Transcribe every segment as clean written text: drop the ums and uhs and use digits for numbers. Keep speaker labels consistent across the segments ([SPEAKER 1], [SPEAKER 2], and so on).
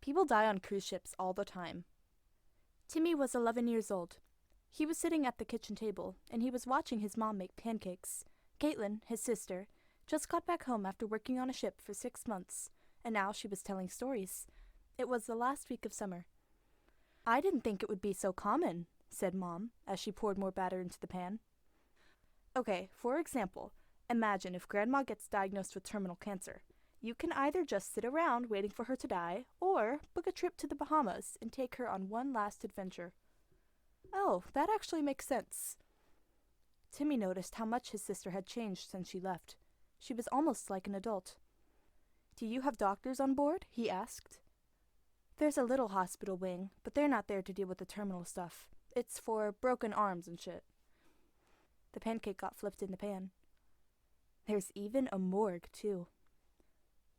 [SPEAKER 1] People die on cruise ships all the time. Timmy was 11 years old. He was sitting at the kitchen table, and he was watching his mom make pancakes. Caitlin, his sister, just got back home after working on a ship for 6 months, and now she was telling stories. It was the last week of summer. "I didn't think it would be so common," said Mom, as she poured more batter into the pan. "Okay, for example, imagine if Grandma gets diagnosed with terminal cancer. You can either just sit around waiting for her to die, or book a trip to the Bahamas and take her on one last adventure." "Oh, that actually makes sense." Timmy noticed how much his sister had changed since she left. She was almost like an adult. "Do you have doctors on board?" he asked. "There's a little hospital wing, but they're not there to deal with the terminal stuff. It's for broken arms and shit." The pancake got flipped in the pan. "There's even a morgue, too."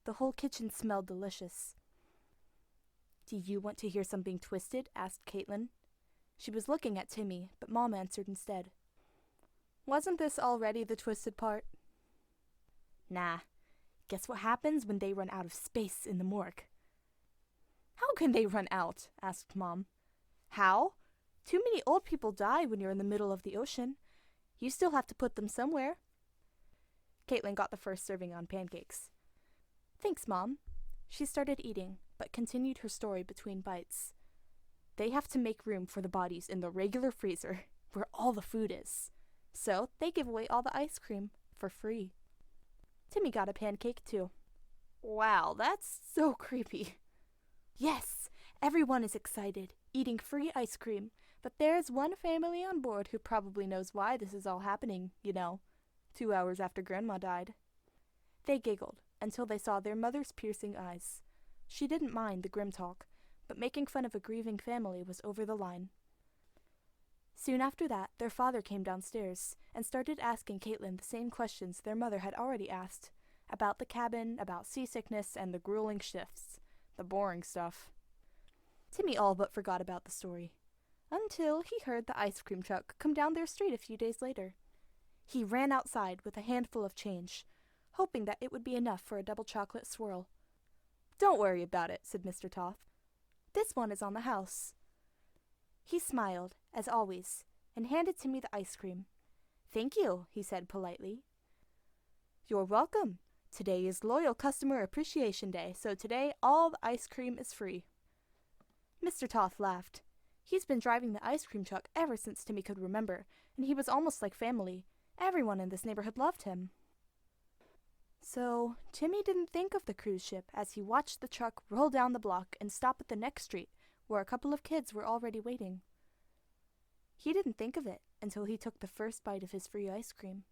[SPEAKER 1] The whole kitchen smelled delicious. "Do you want to hear something twisted?" asked Caitlin. She was looking at Timmy, but Mom answered instead. "Wasn't this already the twisted part?" "Nah. Guess what happens when they run out of space in the morgue?" "How can they run out?" asked Mom. "How? Too many old people die when you're in the middle of the ocean. You still have to put them somewhere." Caitlin got the first serving on pancakes. "Thanks, Mom." She started eating, but continued her story between bites. "They have to make room for the bodies in the regular freezer, where all the food is. So they give away all the ice cream, for free." Timmy got a pancake, too. "Wow, that's so creepy." "Yes, everyone is excited, eating free ice cream, but there's one family on board who probably knows why this is all happening, 2 hours after Grandma died." They giggled until they saw their mother's piercing eyes. She didn't mind the grim talk, but making fun of a grieving family was over the line. Soon after that, their father came downstairs and started asking Caitlin the same questions their mother had already asked, about the cabin, about seasickness, and the grueling shifts. The boring stuff. Timmy all but forgot about the story, until he heard the ice cream truck come down their street a few days later. He ran outside with a handful of change, hoping that it would be enough for a double chocolate swirl. "Don't worry about it," said Mr. Toth. "This one is on the house." He smiled, as always, and handed Timmy the ice cream. "Thank you," he said politely. "You're welcome. Today is Loyal Customer Appreciation Day, so today all the ice cream is free." Mr. Toth laughed. He's been driving the ice cream truck ever since Timmy could remember, and he was almost like family. Everyone in this neighborhood loved him. So Timmy didn't think of the cruise ship as he watched the truck roll down the block and stop at the next street, where a couple of kids were already waiting. He didn't think of it until he took the first bite of his free ice cream.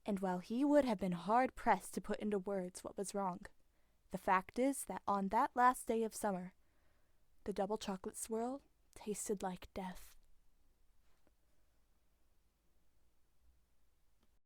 [SPEAKER 1] And while he would have been hard-pressed to put into words what was wrong, the fact is that on that last day of summer, the double chocolate swirl tasted like death.